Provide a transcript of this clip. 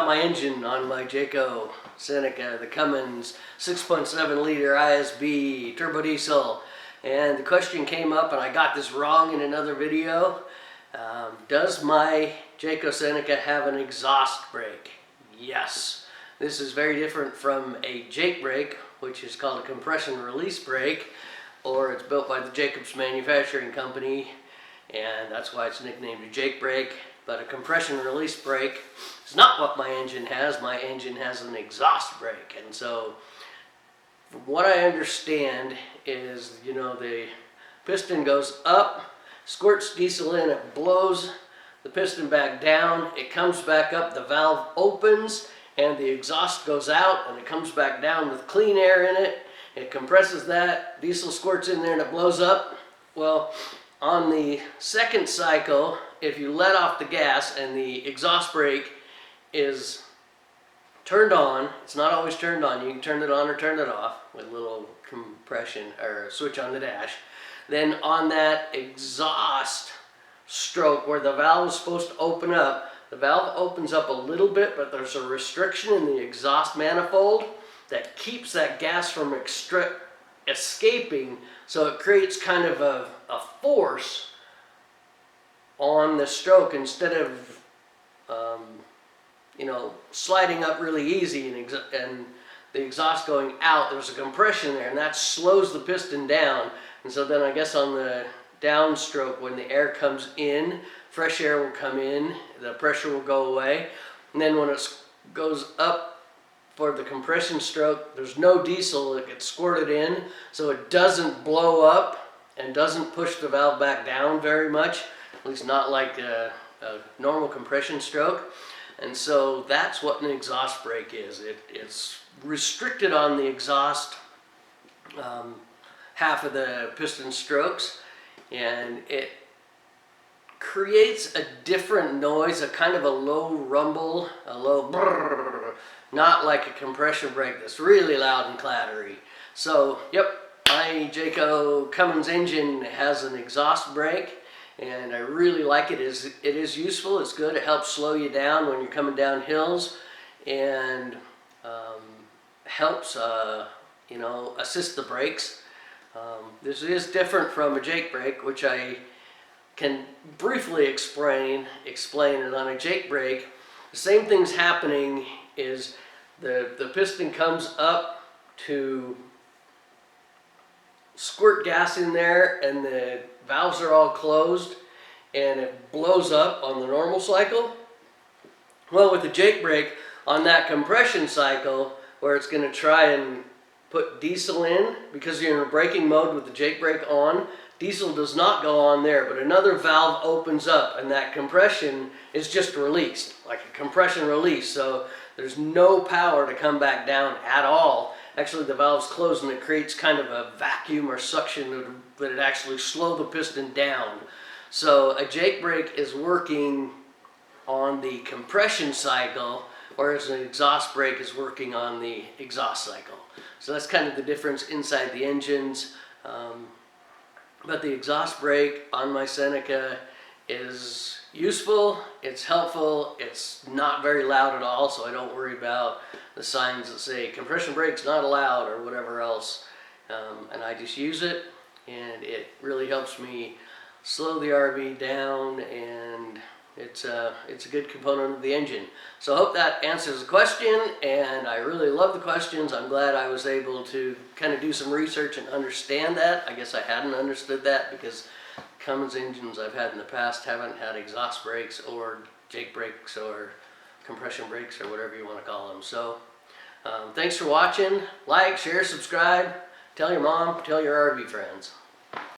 my engine on my Jayco Seneca, the Cummins 6.7 liter ISB turbo diesel. And the question came up, and I got this wrong in another video. Does my Jayco Seneca have an exhaust brake? Yes. This is very different from a Jake brake, which is called a compression release brake, or it's built by the Jacobs Manufacturing Company, and that's why it's nicknamed a Jake brake. But a compression release brake is not what my engine has. My engine has an exhaust brake. And so from what I understand is, the piston goes up, squirts diesel in, it blows the piston back down, it comes back up, the valve opens, and the exhaust goes out, and it comes back down with clean air in it. It compresses that, diesel squirts in there, and it blows up. Well, on the second cycle, if you let off the gas and the exhaust brake is turned on, it's not always turned on, you can turn it on or turn it off with a little compression or switch on the dash. Then on that exhaust stroke where the valve is supposed to open up, the valve opens up a little bit, but there's a restriction in the exhaust manifold that keeps that gas from escaping, so it creates kind of a force on the stroke instead of sliding up really easy and the exhaust going out. There's a compression there, and that slows the piston down. And so then I guess on the downstroke, when the air comes in, fresh air will come in, the pressure will go away, and then when it goes up for the compression stroke, there's no diesel that gets squirted in, so it doesn't blow up and doesn't push the valve back down very much, at least not like a normal compression stroke. And so that's what an exhaust brake is. It's restricted on the exhaust half of the piston strokes, and it creates a different noise, a kind of a low rumble, a low brrr, not like a compression brake that's really loud and clattery. So, yep, my Jayco Cummins engine has an exhaust brake, and I really like it. It is useful, it's good, it helps slow you down when you're coming down hills, and helps assist the brakes. This is different from a Jake brake, which I can briefly explain. And on a Jake brake, the same thing's happening. Is the piston comes up to squirt gas in there, and the valves are all closed, and it blows up on the normal cycle. Well, with the Jake brake, on that compression cycle, where it's going to try and put diesel in, because you're in a braking mode with the Jake brake on, diesel does not go on there, but another valve opens up, and that compression is just released, like a compression release. So there's no power to come back down at all. Actually, the valve's closed, and it creates kind of a vacuum or suction that it actually slow the piston down. So a Jake brake is working on the compression cycle, whereas an exhaust brake is working on the exhaust cycle. So that's kind of the difference inside the engines. But the exhaust brake on my Seneca is useful, it's helpful, it's not very loud at all, so I don't worry about the signs that say compression brake's not allowed or whatever else. And I just use it, and it really helps me slow the RV down, and it's a good component of the engine. So I hope that answers the question, and I really love the questions. I'm glad I was able to kind of do some research and understand that. I guess I hadn't understood that because Cummins engines I've had in the past haven't had exhaust brakes or Jake brakes or compression brakes or whatever you want to call them. So thanks for watching. Like, share, subscribe, tell your mom, tell your RV friends.